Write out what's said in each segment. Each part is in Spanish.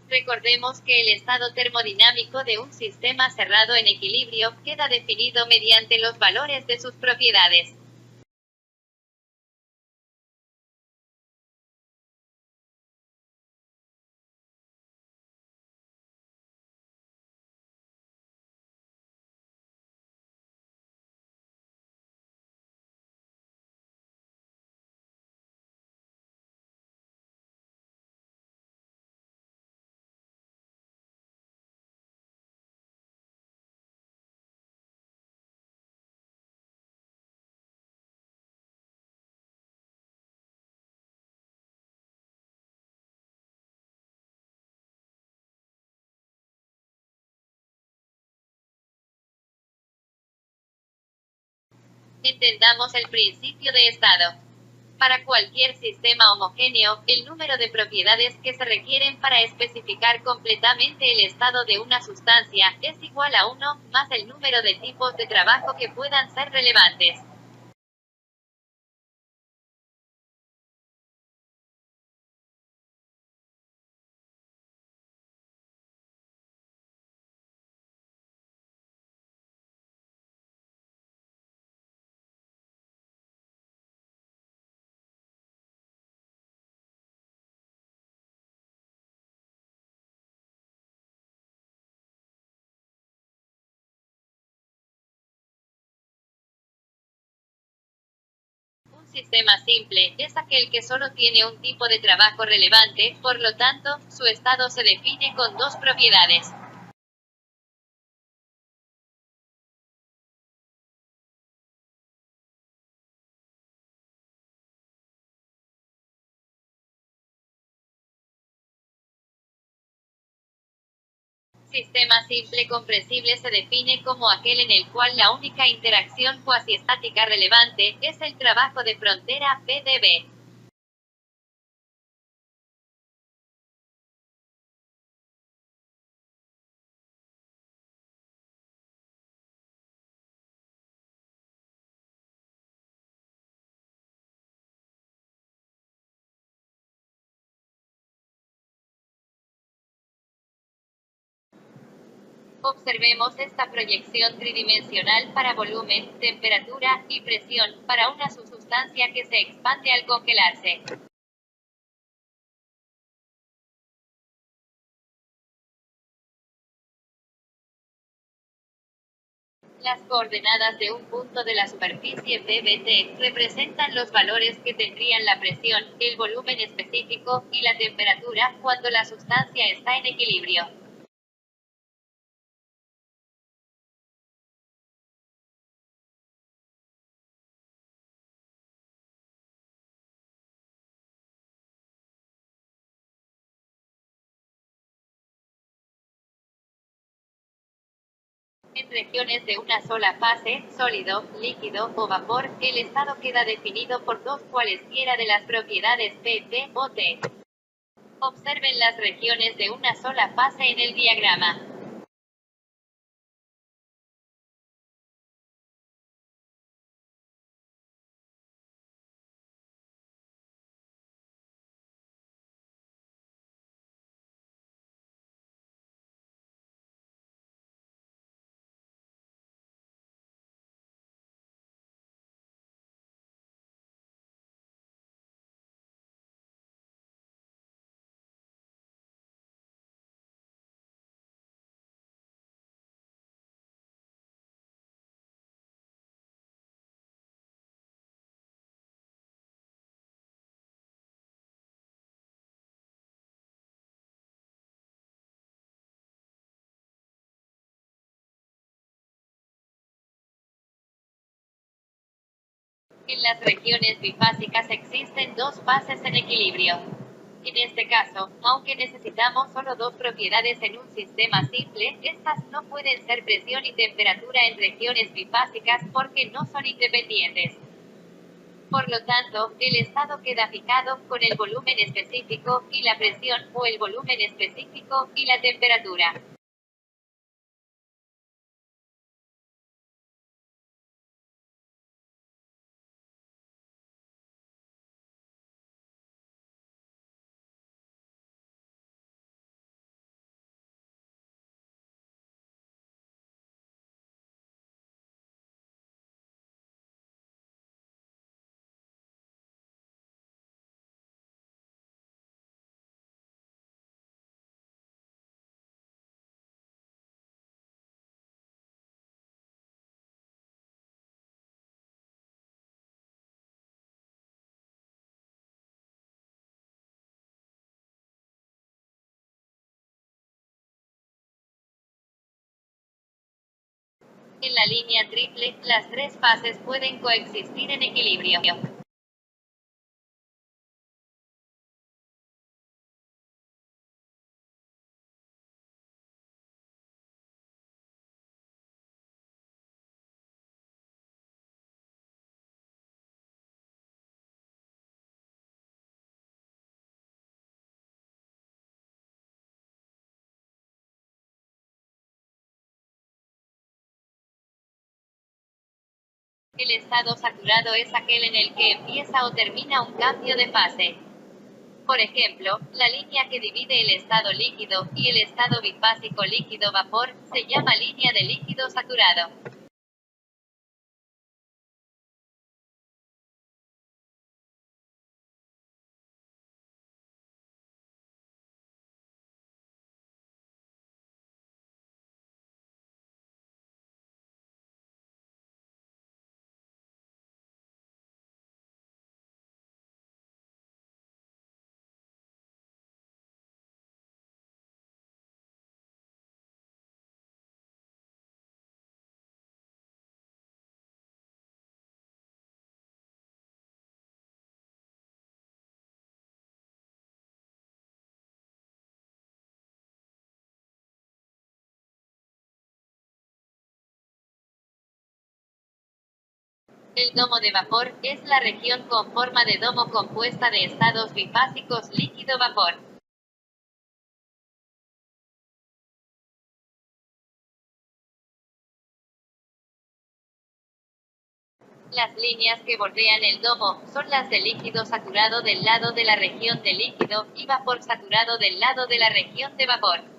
Recordemos que el estado termodinámico de un sistema cerrado en equilibrio queda definido mediante los valores de sus propiedades. Entendamos el principio de estado. Para cualquier sistema homogéneo, el número de propiedades que se requieren para especificar completamente el estado de una sustancia es igual a 1, más el número de tipos de trabajo que puedan ser relevantes. Un sistema simple es aquel que solo tiene un tipo de trabajo relevante, por lo tanto, su estado se define con dos propiedades. Sistema simple compresible se define como aquel en el cual la única interacción cuasiestática relevante es el trabajo de frontera (PdV). Observemos esta proyección tridimensional para volumen, temperatura y presión, para una sustancia que se expande al congelarse. Las coordenadas de un punto de la superficie PBT representan los valores que tendrían la presión, el volumen específico y la temperatura cuando la sustancia está en equilibrio. En regiones de una sola fase, sólido, líquido o vapor, el estado queda definido por dos cualesquiera de las propiedades P, T o T. Observen las regiones de una sola fase en el diagrama. En las regiones bifásicas existen dos fases en equilibrio. En este caso, aunque necesitamos solo dos propiedades en un sistema simple, estas no pueden ser presión y temperatura en regiones bifásicas porque no son independientes. Por lo tanto, el estado queda fijado con el volumen específico y la presión, o el volumen específico y la temperatura. En la línea triple, las tres fases pueden coexistir en equilibrio. El estado saturado es aquel en el que empieza o termina un cambio de fase. Por ejemplo, la línea que divide el estado líquido y el estado bifásico líquido-vapor se llama línea de líquido saturado. El domo de vapor es la región con forma de domo compuesta de estados bifásicos líquido-vapor. Las líneas que bordean el domo son las de líquido saturado del lado de la región de líquido y vapor saturado del lado de la región de vapor.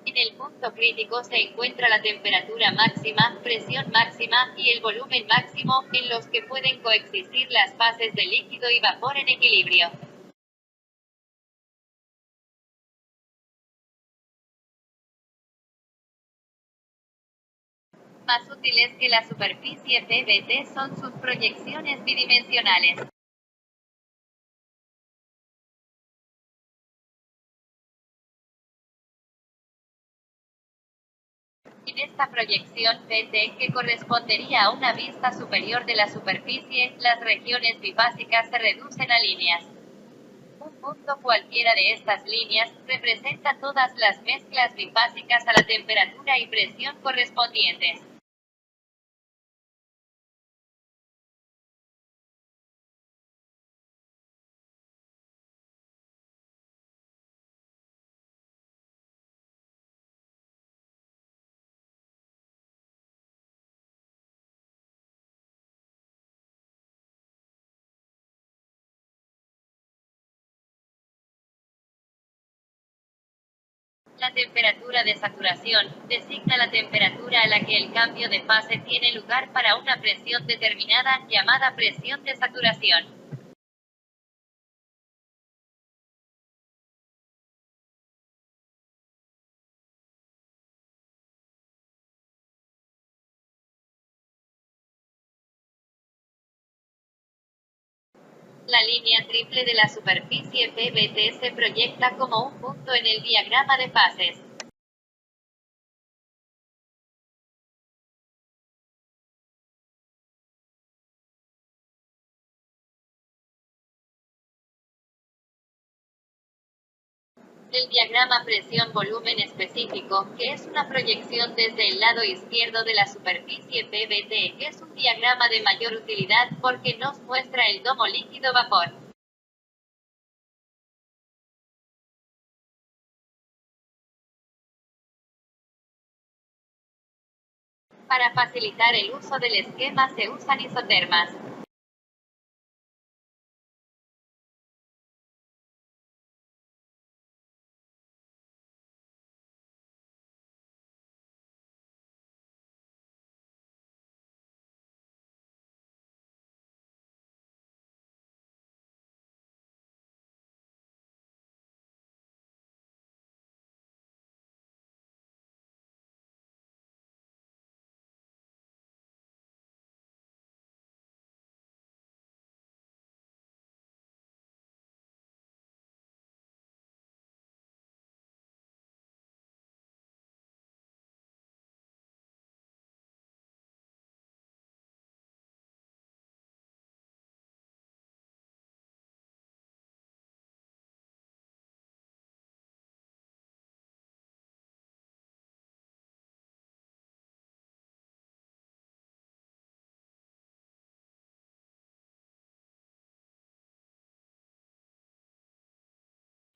En el punto crítico se encuentra la temperatura máxima, presión máxima y el volumen máximo, en los que pueden coexistir las fases de líquido y vapor en equilibrio. Más útiles que la superficie PVT son sus proyecciones bidimensionales. En esta proyección PT, que correspondería a una vista superior de la superficie, las regiones bifásicas se reducen a líneas. Un punto cualquiera de estas líneas representa todas las mezclas bifásicas a la temperatura y presión correspondientes. La temperatura de saturación designa la temperatura a la que el cambio de fase tiene lugar para una presión determinada, llamada presión de saturación. La línea triple de la superficie PVT se proyecta como un punto en el diagrama de fases. El diagrama presión-volumen específico, que es una proyección desde el lado izquierdo de la superficie PVT, es un diagrama de mayor utilidad porque nos muestra el domo líquido-vapor. Para facilitar el uso del esquema se usan isotermas.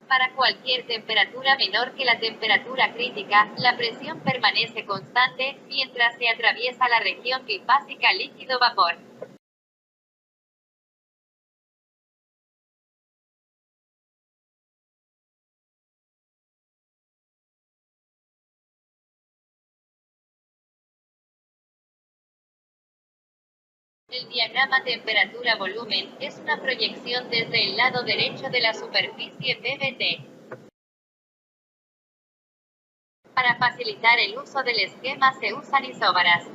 Para cualquier temperatura menor que la temperatura crítica, la presión permanece constante, mientras se atraviesa la región bifásica líquido-vapor. El diagrama temperatura-volumen es una proyección desde el lado derecho de la superficie PVT. Para facilitar el uso del esquema se usan isóbaras.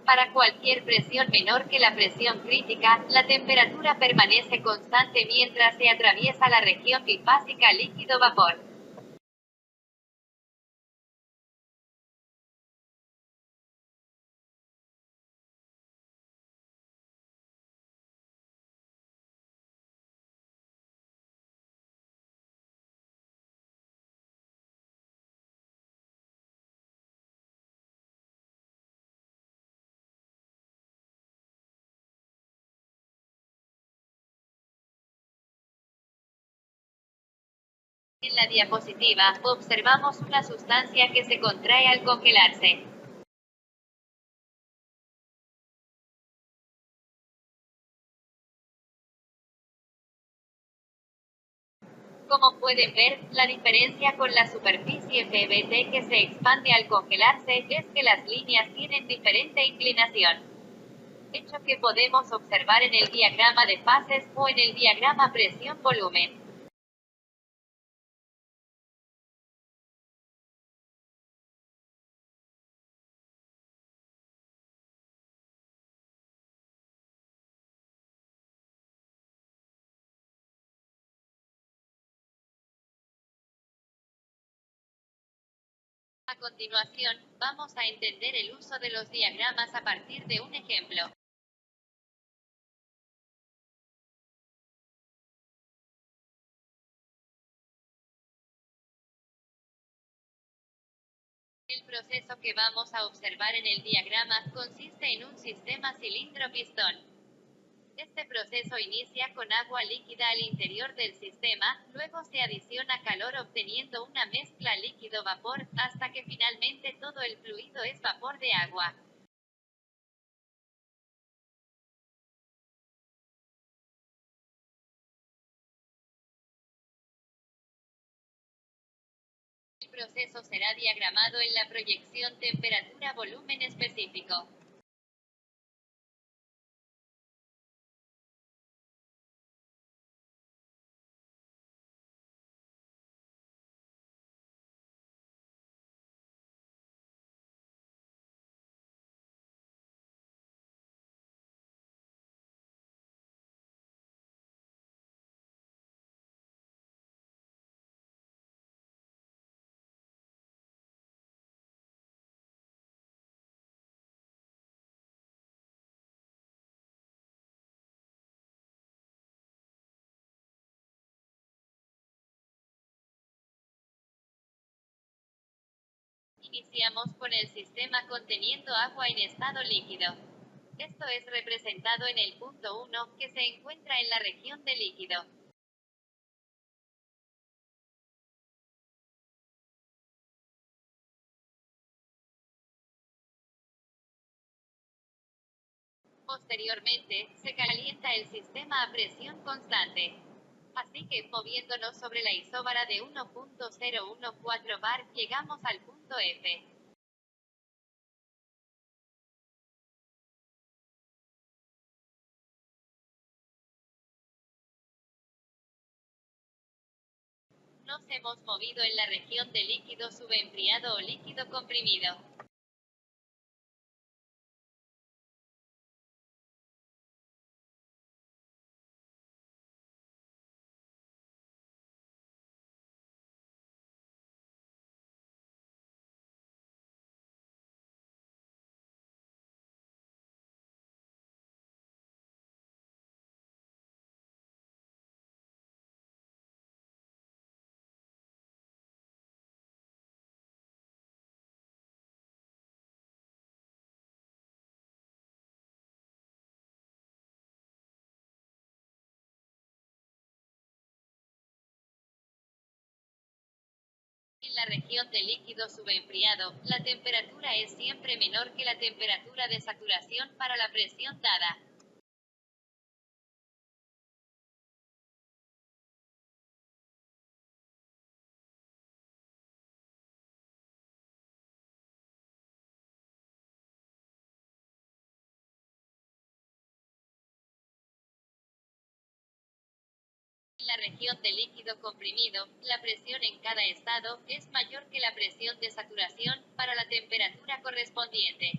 Para cualquier presión menor que la presión crítica, la temperatura permanece constante mientras se atraviesa la región bifásica líquido-vapor. En la diapositiva, observamos una sustancia que se contrae al congelarse. Como pueden ver, la diferencia con la superficie PVT que se expande al congelarse es que las líneas tienen diferente inclinación, hecho que podemos observar en el diagrama de fases o en el diagrama presión-volumen. A continuación, vamos a entender el uso de los diagramas a partir de un ejemplo. El proceso que vamos a observar en el diagrama consiste en un sistema cilindro-pistón. Este proceso inicia con agua líquida al interior del sistema, luego se adiciona calor obteniendo una mezcla líquido-vapor, hasta que finalmente todo el fluido es vapor de agua. El proceso será diagramado en la proyección temperatura-volumen específico. Iniciamos con el sistema conteniendo agua en estado líquido. Esto es representado en el punto 1, que se encuentra en la región de líquido. Posteriormente, se calienta el sistema a presión constante. Así que, moviéndonos sobre la isóbara de 1.014 bar, llegamos al punto F. Nos hemos movido en la región de líquido subenfriado o líquido comprimido. En la región de líquido subenfriado, la temperatura es siempre menor que la temperatura de saturación para la presión dada. En la región de líquido comprimido, la presión en cada estado es mayor que la presión de saturación para la temperatura correspondiente.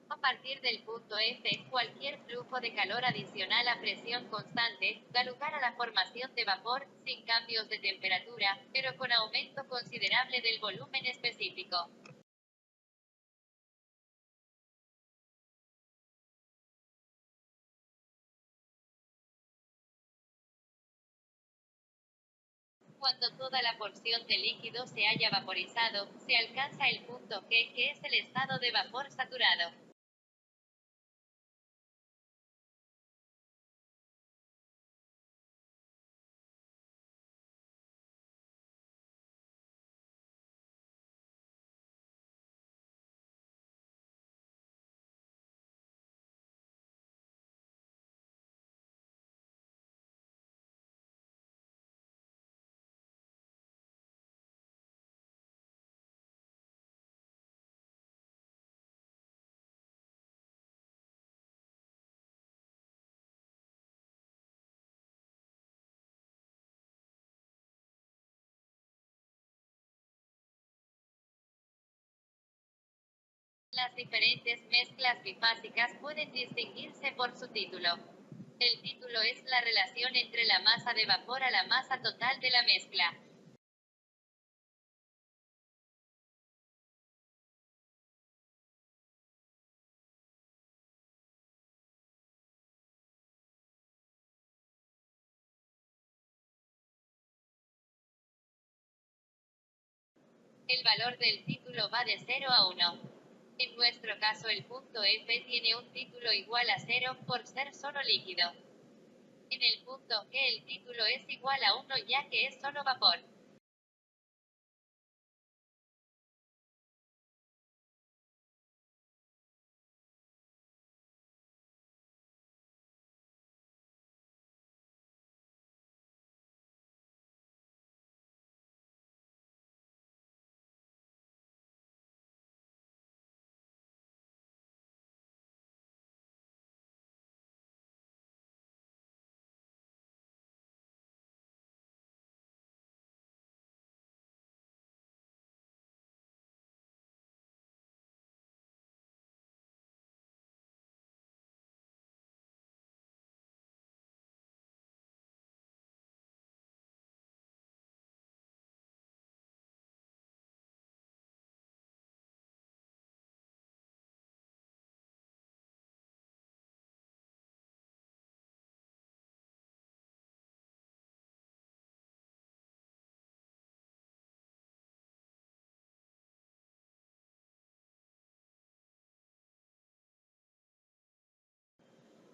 A partir del punto F, cualquier flujo de calor adicional a presión constante da lugar a la formación de vapor, sin cambios de temperatura, pero con aumento considerable del volumen específico. Cuando toda la porción de líquido se haya vaporizado, se alcanza el punto G, que es el estado de vapor saturado. Las diferentes mezclas bifásicas pueden distinguirse por su título. El título es la relación entre la masa de vapor a la masa total de la mezcla. El valor del título va de 0 a 1. En nuestro caso el punto F tiene un título igual a 0, por ser solo líquido. En el punto G el título es igual a 1 ya que es solo vapor.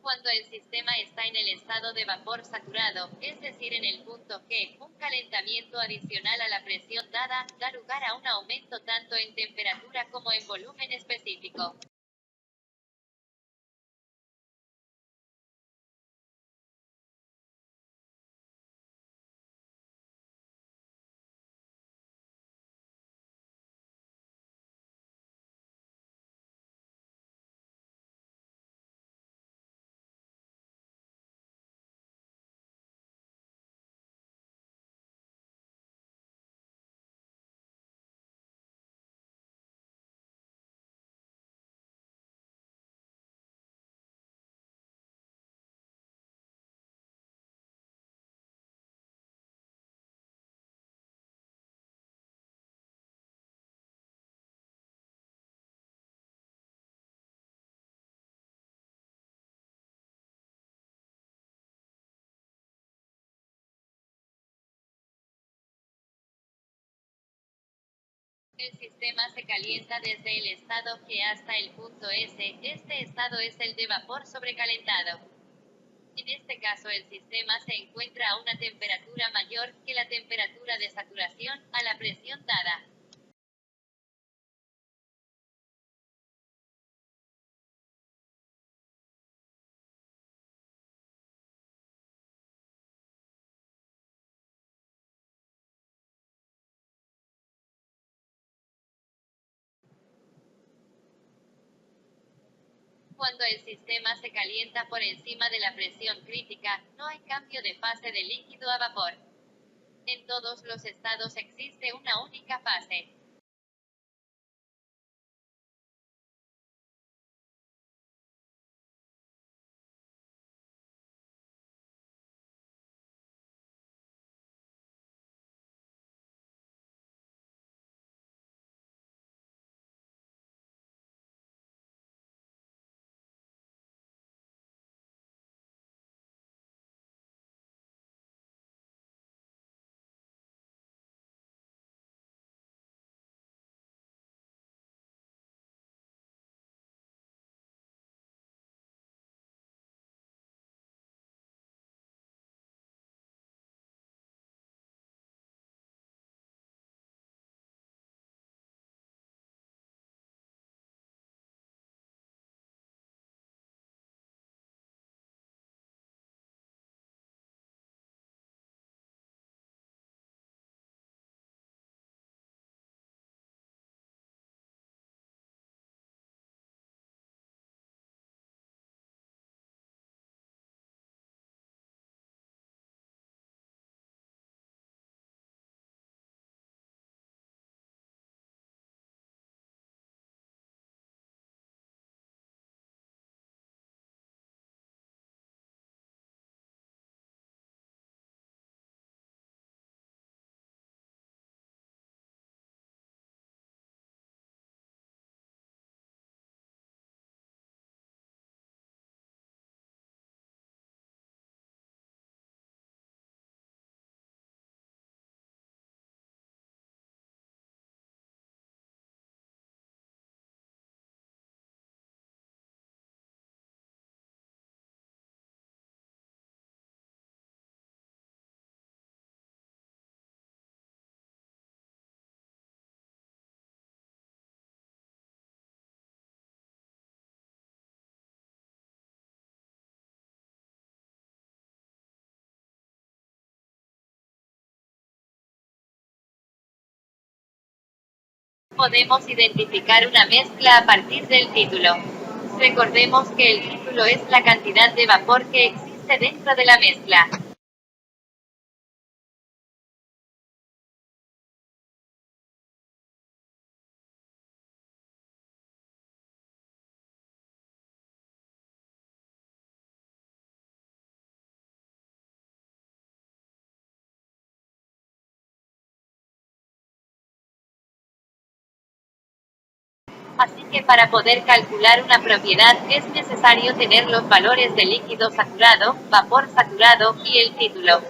Cuando el sistema está en el estado de vapor saturado, es decir en el punto G, un calentamiento adicional a la presión dada, da lugar a un aumento tanto en temperatura como en volumen específico. El sistema se calienta desde el estado G hasta el punto S, este estado es el de vapor sobrecalentado. En este caso el sistema se encuentra a una temperatura mayor que la temperatura de saturación, a la presión dada. Cuando el sistema se calienta por encima de la presión crítica, no hay cambio de fase de líquido a vapor. En todos los estados existe una única fase. Podemos identificar una mezcla a partir del título. Recordemos que el título es la cantidad de vapor que existe dentro de la mezcla. Así que para poder calcular una propiedad, es necesario tener los valores de líquido saturado, vapor saturado, y el título.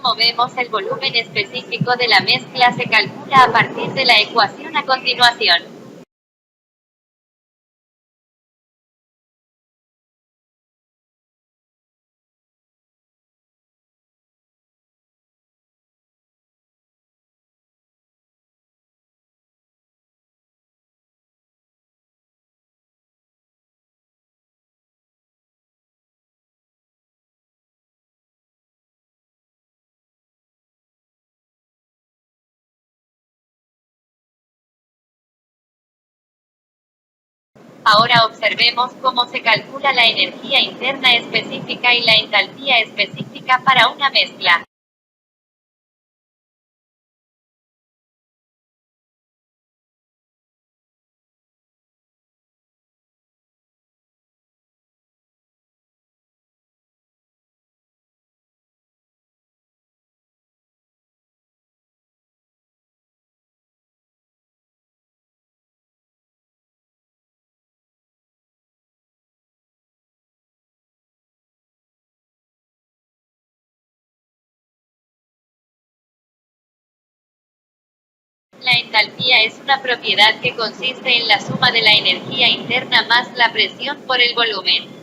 Como vemos, el volumen específico de la mezcla se calcula a partir de la ecuación a continuación. Ahora observemos cómo se calcula la energía interna específica y la entalpía específica para una mezcla. La entalpía es una propiedad que consiste en la suma de la energía interna más la presión por el volumen.